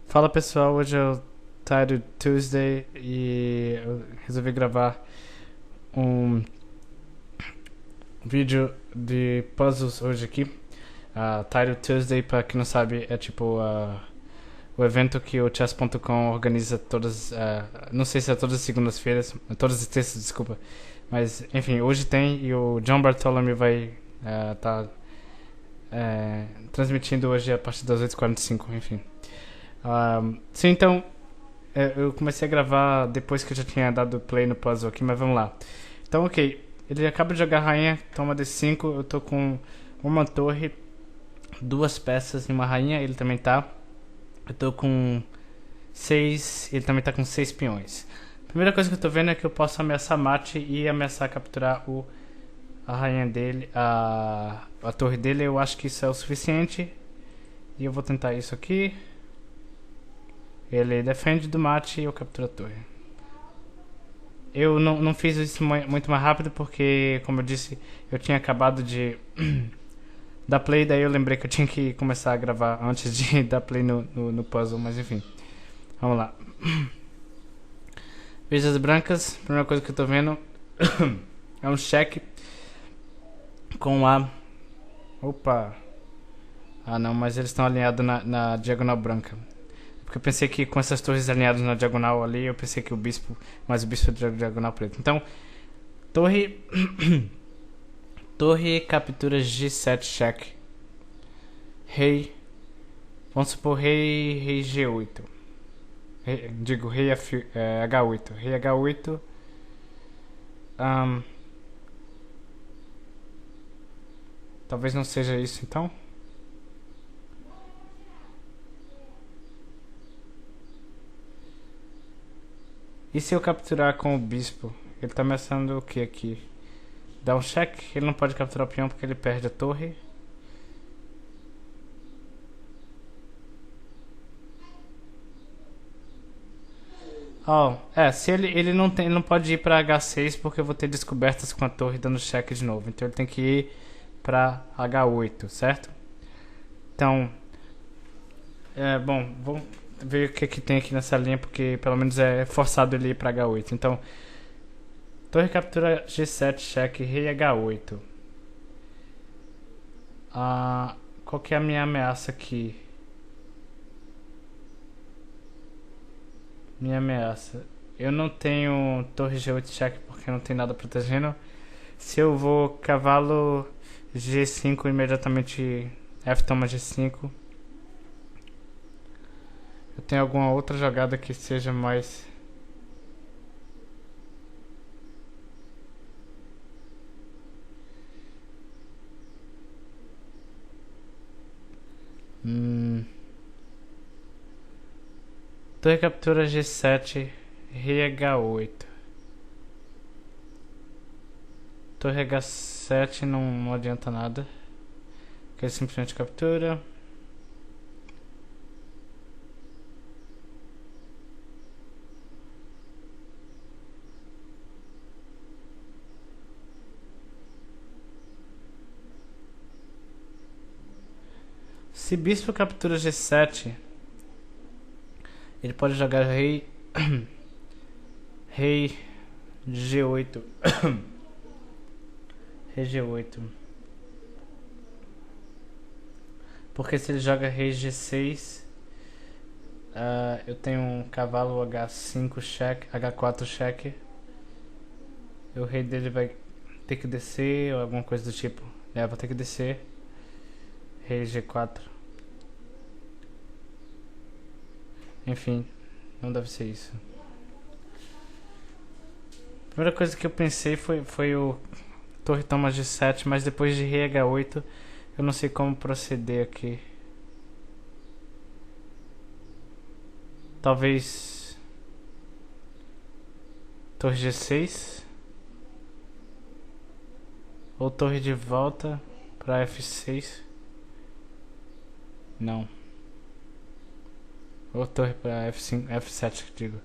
Fala pessoal, hoje é o Title Tuesday e eu resolvi gravar um vídeo de puzzles hoje aqui. Title Tuesday, pra quem não sabe, é tipo o evento que o chess.com organiza todas, não sei se é todas as segundas-feiras, todas as terças, desculpa. Mas enfim, hoje tem e o John Bartholomew vai estar transmitindo hoje a partir das 8h45, enfim. Sim, então eu comecei a gravar depois que eu já tinha dado play no puzzle aqui, mas vamos lá. Então, ok. Ele acaba de jogar rainha, toma D5. Eu tô com uma torre, duas peças e uma rainha. Ele também tá. Eu tô com 6. Ele também tá com 6 peões. A primeira coisa que eu tô vendo é que eu posso ameaçar mate e ameaçar capturar a rainha dele, a torre dele. Eu acho que isso é o suficiente. E eu vou tentar isso aqui. Ele defende do mate e eu capturo a torre. Eu não fiz isso muito mais rápido porque, como eu disse, eu tinha acabado de dar play, daí eu lembrei que eu tinha que começar a gravar antes de dar play no puzzle, mas enfim. Vamos lá. Veja as brancas, primeira coisa que eu tô vendo é um cheque com a... Opa! Ah não, mas eles estão alinhados na diagonal branca. Porque eu pensei que com essas torres alinhadas na diagonal ali, eu pensei que o bispo... Mas o bispo é diagonal preto. Então, torre... Torre captura G7 cheque. Rei. Vamos supor rei G8. Digo, rei H8. Rei H8. Talvez não seja isso então. E se eu capturar com o bispo? Ele tá ameaçando o que aqui? Dá um cheque. Ele não pode capturar o peão porque ele perde a torre. Se ele não pode ir pra H6 porque eu vou ter descobertas com a torre dando cheque de novo. Então ele tem que ir pra H8, certo? Então, bom, vamos ver o que tem aqui nessa linha porque pelo menos é forçado ele ir pra H8. Então, torre captura G7, cheque, rei H8. Qual que é a minha ameaça aqui? Minha ameaça. Eu não tenho torre G8 cheque porque não tem nada protegendo. Se eu vou cavalo G5 imediatamente F toma G5. Eu tenho alguma outra jogada que seja mais... Torre captura G7, rei H8. Torre H7 não adianta nada. Porque ele simplesmente captura. Se bispo captura G7, ele pode jogar rei rei G8. Rei G8. Porque se ele joga rei G6, eu tenho um cavalo H5 cheque, H4 cheque. O rei dele vai ter que descer ou alguma coisa do tipo. Vou ter que descer. Rei G4. Enfim, não deve ser isso. A primeira coisa que eu pensei foi o torre toma G7, mas depois de rei H8 eu não sei como proceder aqui. Talvez torre G6 ou torre de volta para F6. Não. Ou torre para F5, F7 que digo.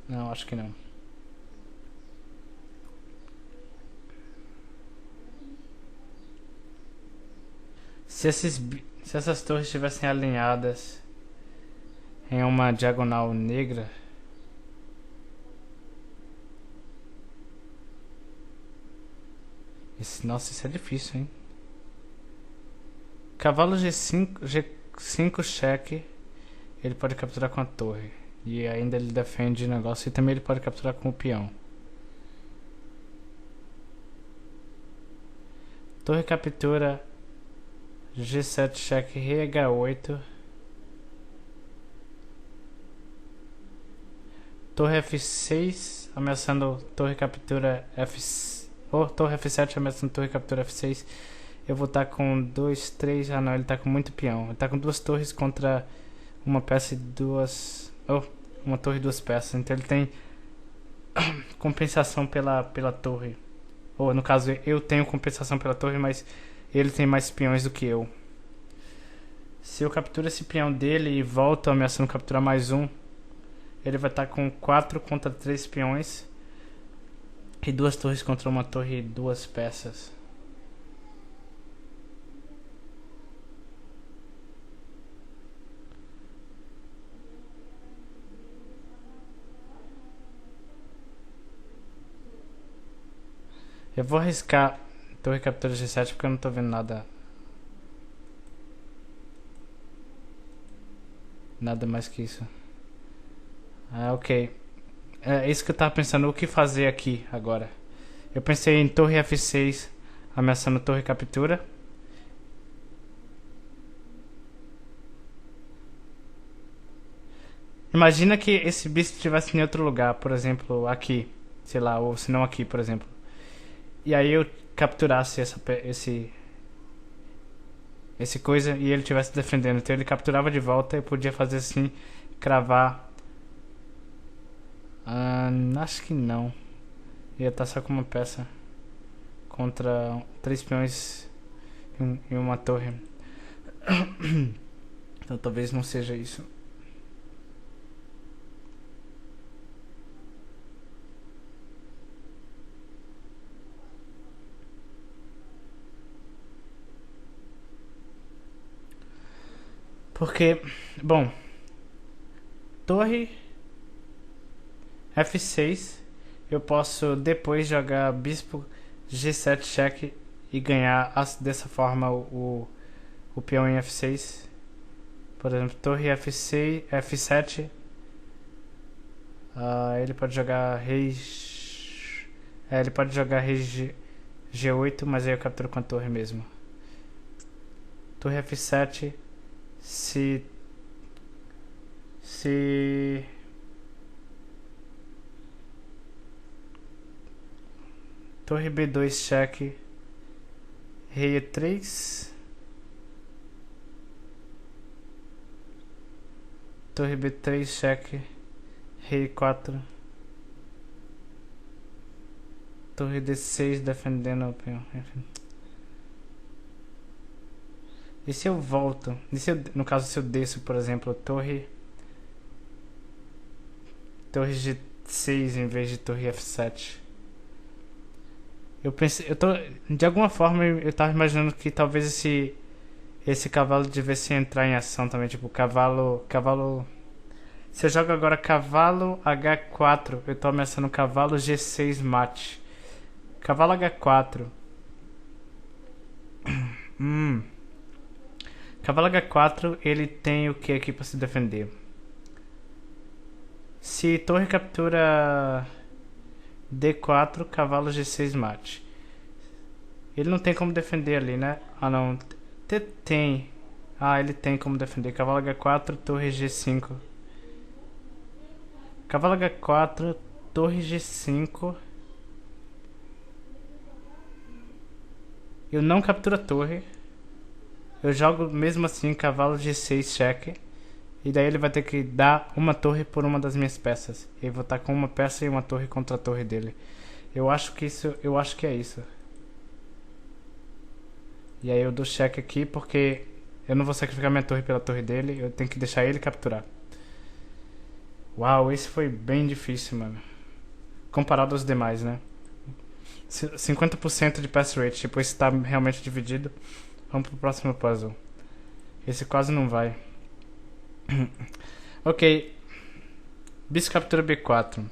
Não, acho que não. Se essas torres estivessem alinhadas, em uma diagonal negra. Nossa, isso é difícil, hein? Cavalo G5 cheque. Ele pode capturar com a torre. E ainda ele defende o negócio. E também ele pode capturar com o peão. Torre captura. G7 cheque. Rei H8. Torre F6. Ameaçando torre captura F6. Torre F7 ameaçando torre captura F6. Eu vou estar com 2, 3. Ah não, ele tá com muito peão. Ele tá com 2 torres contra uma peça e 2. Uma torre e 2 peças. Então ele tem compensação pela torre. Ou no caso, eu tenho compensação pela torre, mas ele tem mais peões do que eu. Se eu capturo esse peão dele e volto ameaçando capturar mais um, ele vai estar com 4 contra 3 peões. E 2 torres contra uma torre e 2 peças. Eu vou arriscar torre captura G7 porque eu não tô vendo nada. Nada mais que isso. Ok. É isso que eu tava pensando. O que fazer aqui agora? Eu pensei em torre F6 ameaçando torre captura. Imagina que esse bispo estivesse em outro lugar. Por exemplo, aqui. Sei lá, ou se não aqui, por exemplo. E aí eu capturasse esse coisa e ele estivesse defendendo. Então ele capturava de volta e eu podia fazer assim, cravar. Acho que não. Ia estar só com uma peça contra 3 peões e uma torre. Então talvez não seja isso. Porque, bom, torre F6, eu posso depois jogar bispo G7 cheque e ganhar dessa forma o peão em F6. Por exemplo, torre F6, F7, ele pode jogar rei, ele pode jogar rei G8, mas aí eu capturo com a torre mesmo. Torre F7. Se torre B2 cheque, rei E3, torre B3 cheque, rei E4, torre D6 defendendo o peão. E se eu volto? E se eu, no caso, se eu desço, por exemplo, torre G6 em vez de torre F7? Eu pensei, de alguma forma eu tava imaginando que talvez esse cavalo devesse entrar em ação também, tipo cavalo. Se eu jogo agora cavalo H4, eu tô ameaçando cavalo G6 mate. Cavalo H4. Cavalo H4, ele tem o que aqui pra se defender? Se torre captura D4, cavalo G6 mate. Ele não tem como defender ali, né? Ah não, tem. Ele tem como defender. Cavalo H4, torre G5. Cavalo H4, torre G5. Eu não capturo a torre. Eu jogo mesmo assim cavalo G6 cheque. E daí ele vai ter que dar uma torre por uma das minhas peças. Eu vou estar com uma peça e uma torre contra a torre dele. Eu acho que é isso. E aí eu dou cheque aqui porque eu não vou sacrificar minha torre pela torre dele. Eu tenho que deixar ele capturar. Uau, esse foi bem difícil, mano. Comparado aos demais, né? 50% de pass rate. Tipo, esse tá realmente dividido. Vamos pro próximo puzzle. Esse quase não vai. Ok. Bispo captura B4.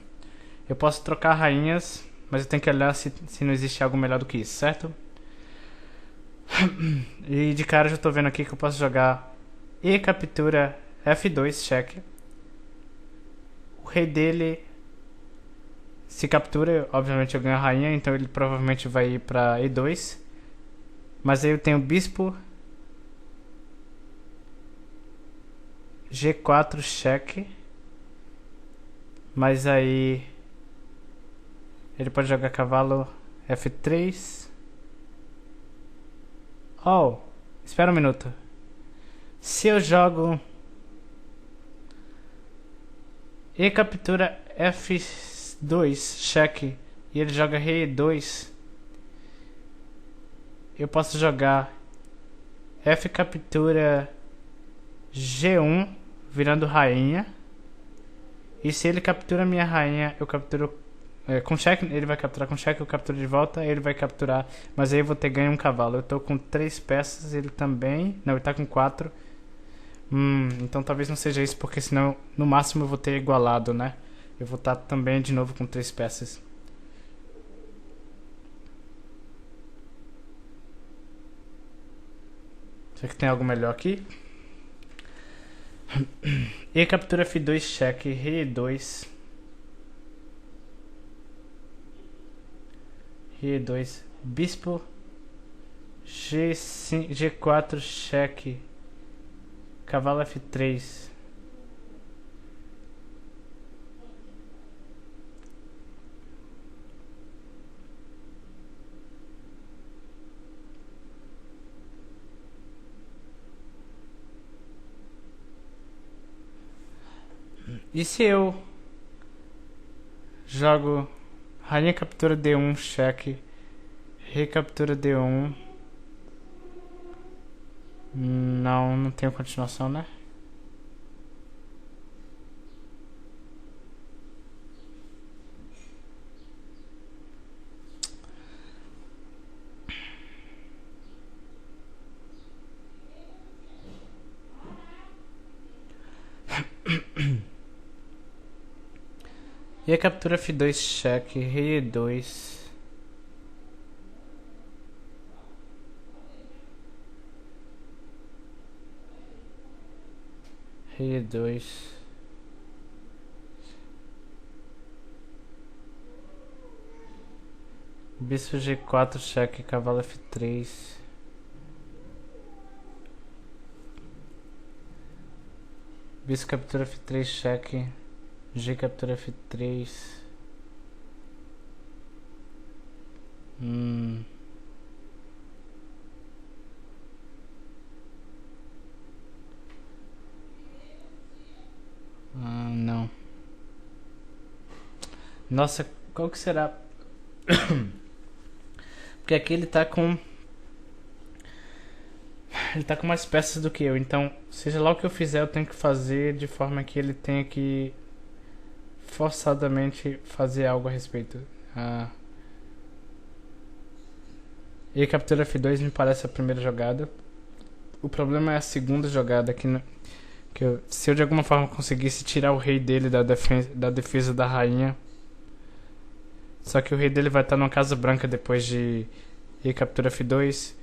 Eu posso trocar rainhas, mas eu tenho que olhar se não existe algo melhor do que isso, certo? E de cara eu já tô vendo aqui que eu posso jogar E captura F2, cheque. O rei dele se captura, obviamente eu ganho a rainha, então ele provavelmente vai ir pra E2. Mas aí eu tenho bispo G4, cheque. Mas aí ele pode jogar cavalo F3. Oh, espera um minuto. Se eu jogo E captura F2, cheque, e ele joga rei E2, eu posso jogar F captura G1, virando rainha. E se ele captura minha rainha, eu capturo com cheque, ele vai capturar com cheque, eu capturo de volta, ele vai capturar, mas aí eu vou ter ganho um cavalo. Eu tô com 3 peças, ele também, não, ele tá com 4. Então talvez não seja isso, porque senão no máximo eu vou ter igualado, né? Eu vou estar também de novo com 3 peças. Será que tem algo melhor aqui? E captura F2, cheque, rei E2. Rei E2, bispo G5, G4, cheque, cavalo F3. E se eu jogo rainha captura D1, cheque, rei captura D1? Não tenho continuação, né? E a captura F2, cheque, rei E2. Rei E2. Bispo G4, cheque, cavalo F3. Bispo captura F3, cheque. G captura F3. Não. Nossa, qual que será? Porque aqui ele tá com mais peças do que eu, então seja lá o que eu fizer, eu tenho que fazer de forma que ele tenha que forçadamente fazer algo a respeito. E captura F2 me parece a primeira jogada. O problema é a segunda jogada se eu de alguma forma conseguisse tirar o rei dele da defesa da rainha. Só que o rei dele vai estar numa casa branca depois de rei captura F2,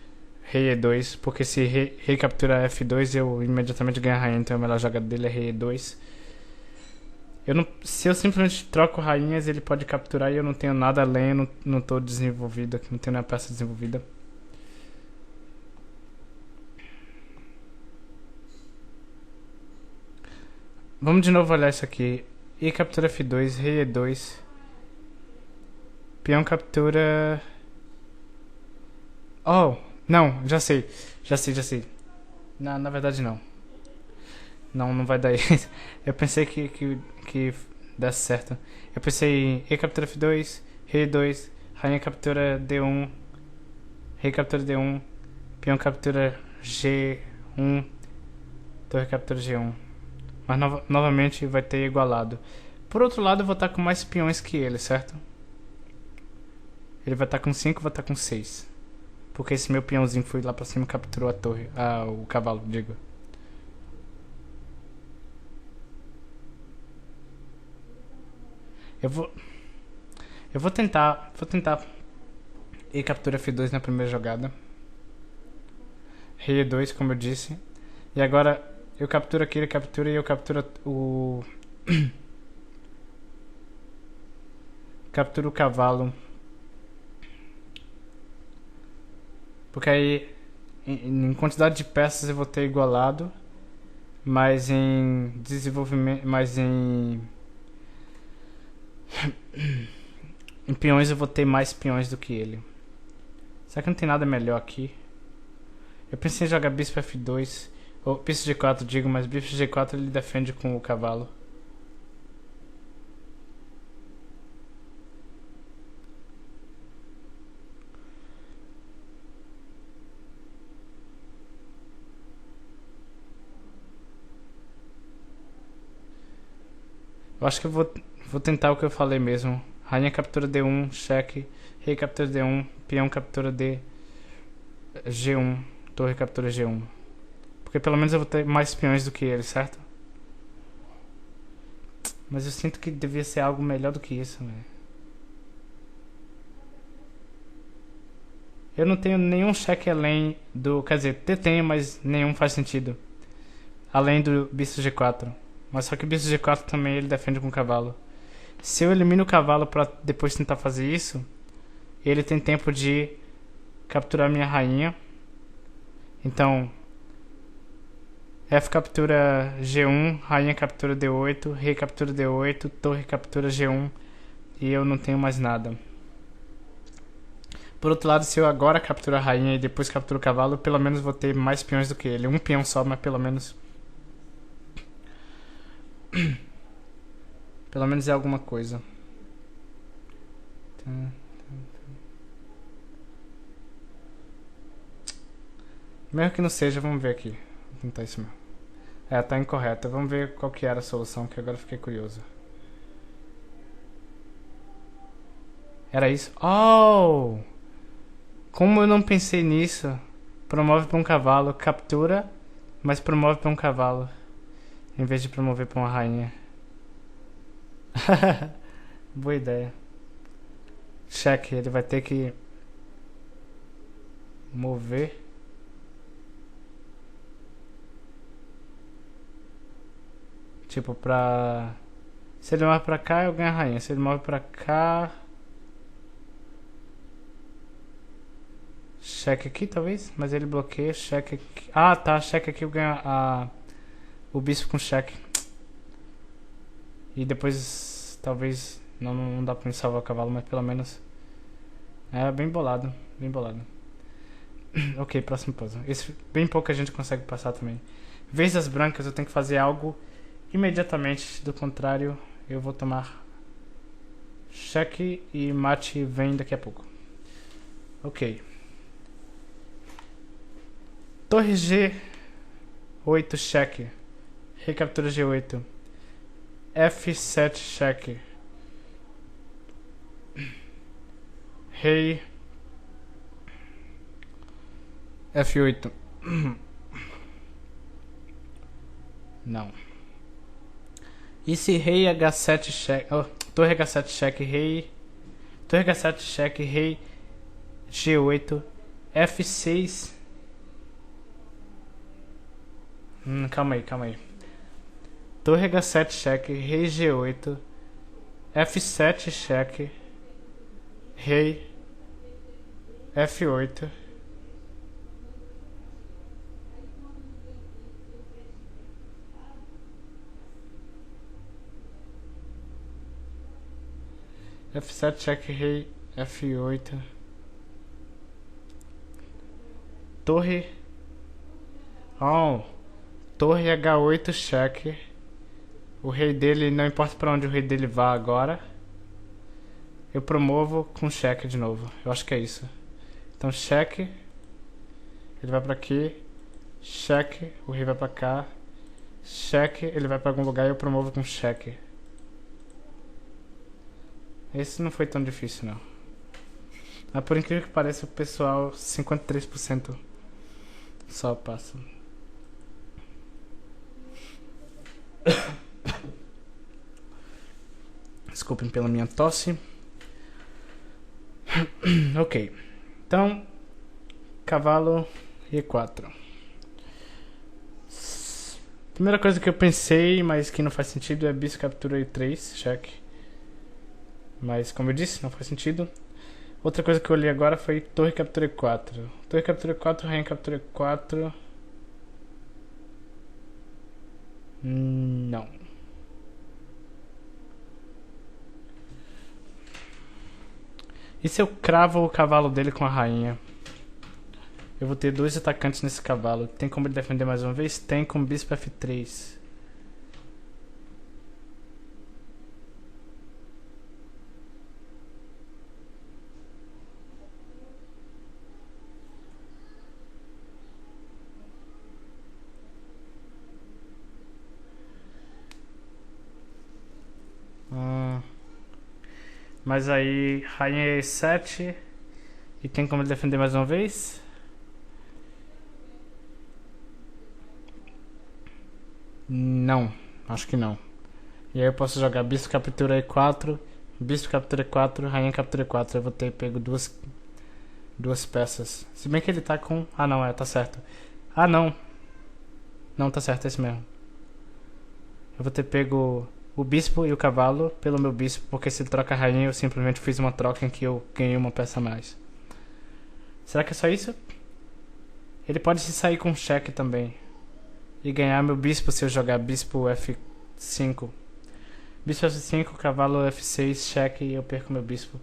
rei E2, porque se rei captura F2 eu imediatamente ganho a rainha, então a melhor jogada dele é rei E2. Se eu simplesmente troco rainhas, ele pode capturar e eu não tenho nada além, eu não tô desenvolvido aqui, não tenho nenhuma peça desenvolvida. Vamos de novo olhar isso aqui. E captura F2, rei E2. Peão captura... Oh, não, já sei. Na verdade não. Não vai dar isso. Eu pensei que desse certo. Eu pensei em rei captura F2, rei E2, rainha captura D1, rei captura D1, peão captura G1, torre captura G1. Mas novamente vai ter igualado. Por outro lado, eu vou estar com mais peões que ele, certo? Ele vai estar com 5, eu vou estar com 6. Porque esse meu peãozinho foi lá pra cima e capturou a torre. O cavalo, digo. Eu vou. Eu vou tentar. Vou tentar. E captura F2 na primeira jogada. Rei E2, como eu disse. E agora eu capturo aqui, ele captura e eu capturo o. Capturo o cavalo. Porque aí, em quantidade de peças eu vou ter igualado. Mas em desenvolvimento. Mas em. Em peões eu vou ter mais peões do que ele. Será que não tem nada melhor aqui? Eu pensei em jogar bispo F2. Ou bispo G4, digo, mas bispo G4 ele defende com o cavalo. Eu acho que eu vou tentar o que eu falei mesmo. Rainha captura D1, cheque. Rei captura D1, peão captura D. G1, torre captura G1. Porque pelo menos eu vou ter mais peões do que ele, certo? Mas eu sinto que devia ser algo melhor do que isso, velho. Eu não tenho nenhum cheque além do... Quer dizer, tenho, mas nenhum faz sentido. Além do bispo G4. Mas só que o bispo G4 também ele defende com o cavalo. Se eu elimino o cavalo pra depois tentar fazer isso, ele tem tempo de capturar minha rainha. Então, F captura G1, rainha captura D8, rei captura D8, torre captura G1 e eu não tenho mais nada. Por outro lado, se eu agora capturar a rainha e depois capturar o cavalo, pelo menos vou ter mais peões do que ele. Um peão só, mas pelo menos... Pelo menos é alguma coisa. Mesmo que não seja, vamos ver aqui. Vou tentar isso mesmo. É, tá incorreta. Vamos ver qual que era a solução, que agora eu fiquei curioso. Era isso? Oh! Como eu não pensei nisso? Promove para um cavalo. Captura, mas promove para um cavalo. Em vez de promover para uma rainha. Boa ideia. Cheque, ele vai ter que mover. Tipo, pra... Se ele move pra cá, eu ganho a rainha. Se ele move pra cá... Cheque aqui, talvez? Mas ele bloqueia, cheque aqui. Ah, tá, cheque aqui, eu ganho o bispo com cheque. E depois, talvez... Não dá pra me salvar o cavalo, mas pelo menos... É bem bolado, bem bolado. Ok, próximo puzzle. Esse bem pouca gente consegue passar também. Vez das brancas, eu tenho que fazer algo imediatamente. Do contrário, eu vou tomar cheque e mate vem daqui a pouco. Ok. Torre G8, cheque. Recaptura G8. F7, cheque. Rei F8. Não. E se rei H7 cheque... Oh, torre H7 cheque, rei... Torre H7 cheque, rei G8. F6... calma aí. Torre H7 cheque, rei G8. F7 cheque. Rei F8. F7 cheque, rei F8. Torre. Oh. Torre H8 cheque. O rei dele, não importa pra onde o rei dele vá agora, eu promovo com cheque de novo. Eu acho que é isso. Então cheque. Ele vai pra aqui. Cheque. O rei vai pra cá. Cheque. Ele vai pra algum lugar e eu promovo com cheque. Esse não foi tão difícil, não. Mas por incrível que pareça, o pessoal 53% só passa. Desculpem pela minha tosse. Ok. Então, cavalo E4. Primeira coisa que eu pensei, mas que não faz sentido, é bispo captura E3, cheque. Mas, como eu disse, não faz sentido. Outra coisa que eu olhei agora foi torre captura E4. Torre captura E4, rainha captura E4. Não. E se eu cravo o cavalo dele com a rainha? Eu vou ter dois atacantes nesse cavalo. Tem como ele defender mais uma vez? Tem, com bispo F3. Mas aí, rainha E7. E tem como ele defender mais uma vez? Não, acho que não. E aí eu posso jogar bispo captura E4, bispo captura E4, rainha captura E4. Eu vou ter pego duas peças. Se bem que ele tá com... Ah, não, tá certo. Ah, não. Não, tá certo, é esse mesmo. Eu vou ter pego o bispo e o cavalo pelo meu bispo, porque se ele troca a rainha, eu simplesmente fiz uma troca em que eu ganhei uma peça a mais. Será que é só isso? Ele pode se sair com cheque também. E ganhar meu bispo se eu jogar bispo F5. Bispo F5, cavalo F6, cheque e eu perco meu bispo.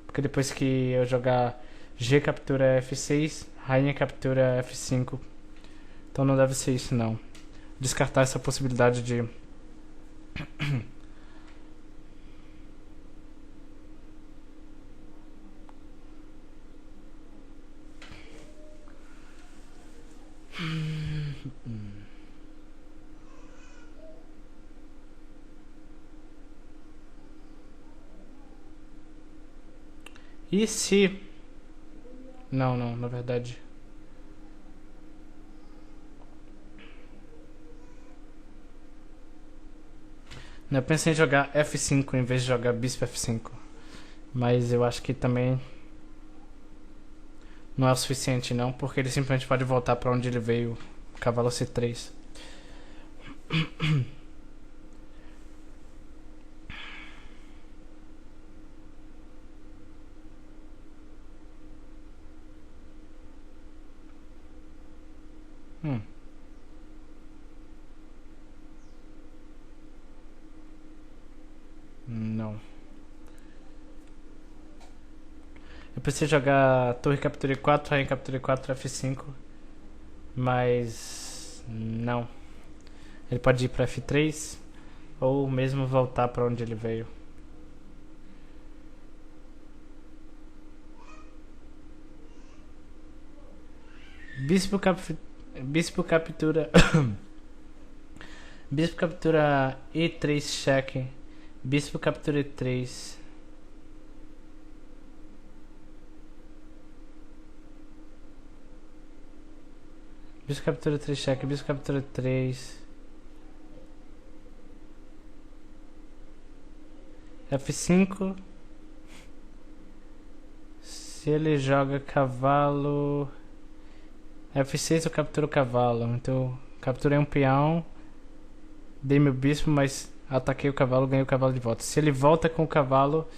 Porque depois que eu jogar G captura F6, rainha captura F5. Então não deve ser isso não. Descartar essa possibilidade de... E se... Não, na verdade... Eu pensei em jogar F5 em vez de jogar bispo F5. Mas eu acho que também... não é o suficiente não, porque ele simplesmente pode voltar pra onde ele veio. Cavalo C3. Não. Eu pensei em jogar torre captura E4, rainha captura E4, F5. Mas... não. Ele pode ir pra F3. Ou mesmo voltar pra onde ele veio. Bispo captura... Bispo captura E3 cheque. Bispo captura E3. Bispo captura 3 cheque. Bispo captura 3. F5. Se ele joga cavalo... F6 eu capturo o cavalo. Então capturei um peão. Dei meu bispo, mas ataquei o cavalo, ganhei o cavalo de volta. Se ele volta com o cavalo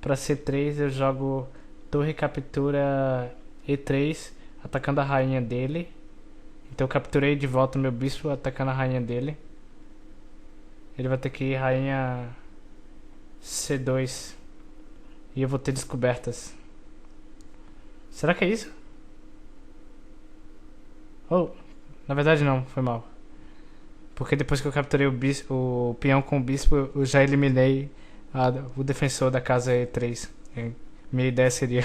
pra C3, eu jogo torre captura E3, atacando a rainha dele. Então eu capturei de volta meu bispo, atacando a rainha dele. Ele vai ter que ir rainha C2. E eu vou ter descobertas. Será que é isso? Oh, na verdade não, foi mal. Porque depois que eu capturei o peão com o bispo, eu já eliminei o defensor da casa E3. Minha ideia seria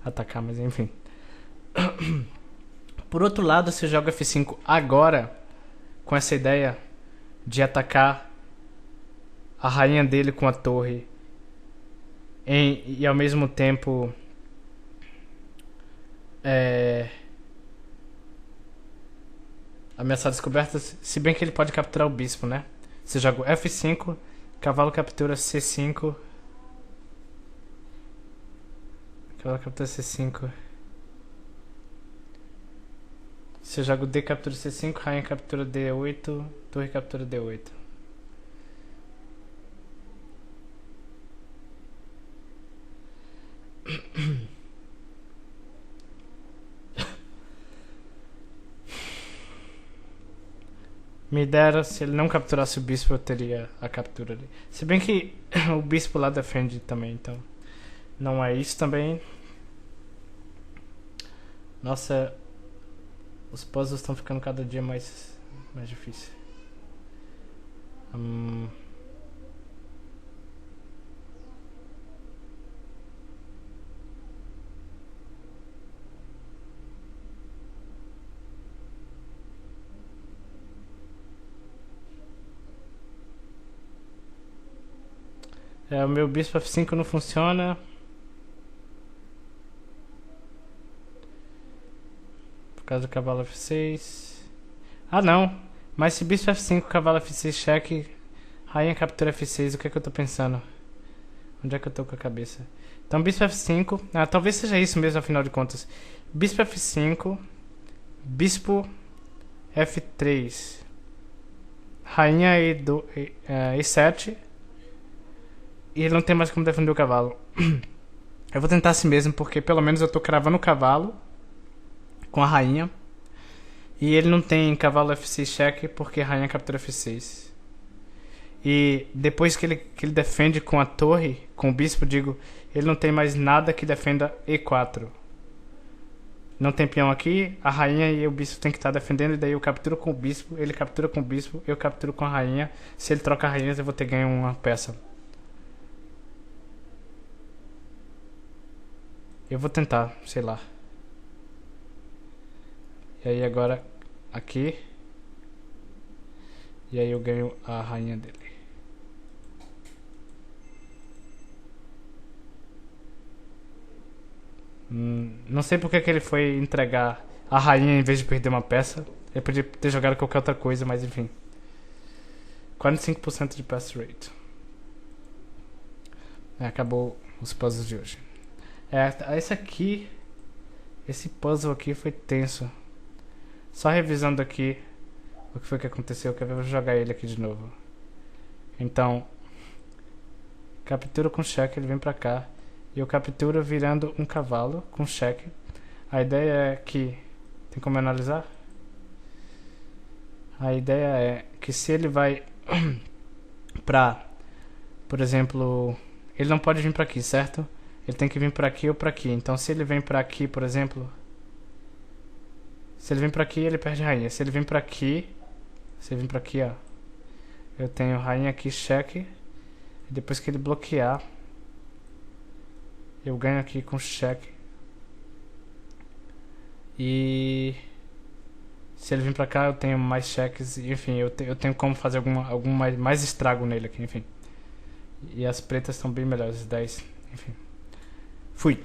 atacar, mas enfim. Por outro lado, se eu jogo F5 agora, com essa ideia de atacar a rainha dele com a torre e ao mesmo tempo ameaçar descobertas, se bem que ele pode capturar o bispo, né? Você joga F5, Cavalo captura C5. Cavalo captura C5. Se eu jogo D, captura C5, rainha captura D8, torre captura D8. Me dera, se ele não capturasse o bispo, eu teria a captura ali. Se bem que o bispo lá defende também, então não é isso também. Nossa, os puzzles estão ficando cada dia mais difíceis. O meu bispo F5 não funciona. Por causa do cavalo F6. Ah, não. Mas se bispo F5, cavalo F6, cheque, rainha captura F6, o que é que eu tô pensando? Onde é que eu tô com a cabeça? Então, bispo F5. Ah, talvez seja isso mesmo, afinal de contas. Bispo F5. Bispo F3. Rainha E7. E ele não tem mais como defender o cavalo. Eu vou tentar assim mesmo, porque pelo menos eu tô cravando o cavalo com a rainha. E ele não tem cavalo F6 cheque, porque a rainha captura F6. E depois que ele defende com a torre, com o bispo, digo, ele não tem mais nada que defenda E4. Não tem peão aqui, a rainha e o bispo tem que estar defendendo, e daí eu capturo com o bispo, ele captura com o bispo, eu capturo com a rainha. Se ele troca a rainha, eu vou ter ganho uma peça. Eu vou tentar, sei lá. E aí agora aqui. E aí eu ganho a rainha dele. Não sei porque que ele foi entregar a rainha em vez de perder uma peça. Ele podia ter jogado qualquer outra coisa, mas enfim. 45% de pass rate. Acabou os puzzles de hoje. Esse puzzle aqui foi tenso. Só revisando aqui o que foi que aconteceu, que eu vou jogar ele aqui de novo. Então, captura com cheque, ele vem pra cá. E eu capturo virando um cavalo com cheque. A ideia é que... Tem como analisar? A ideia é que se ele vai pra... Por exemplo... Ele não pode vir pra aqui, certo? Ele tem que vir pra aqui ou pra aqui. Então se ele vem pra aqui, por exemplo... Se ele vem pra aqui, ele perde rainha. Se ele vem pra aqui... Se ele vem pra aqui, ó... Eu tenho rainha aqui, cheque. E depois que ele bloquear... Eu ganho aqui com cheque. E... Se ele vir pra cá, eu tenho mais cheques. Enfim, eu tenho como fazer algum mais estrago nele aqui, enfim. E as pretas estão bem melhores, 10. Enfim. Fui.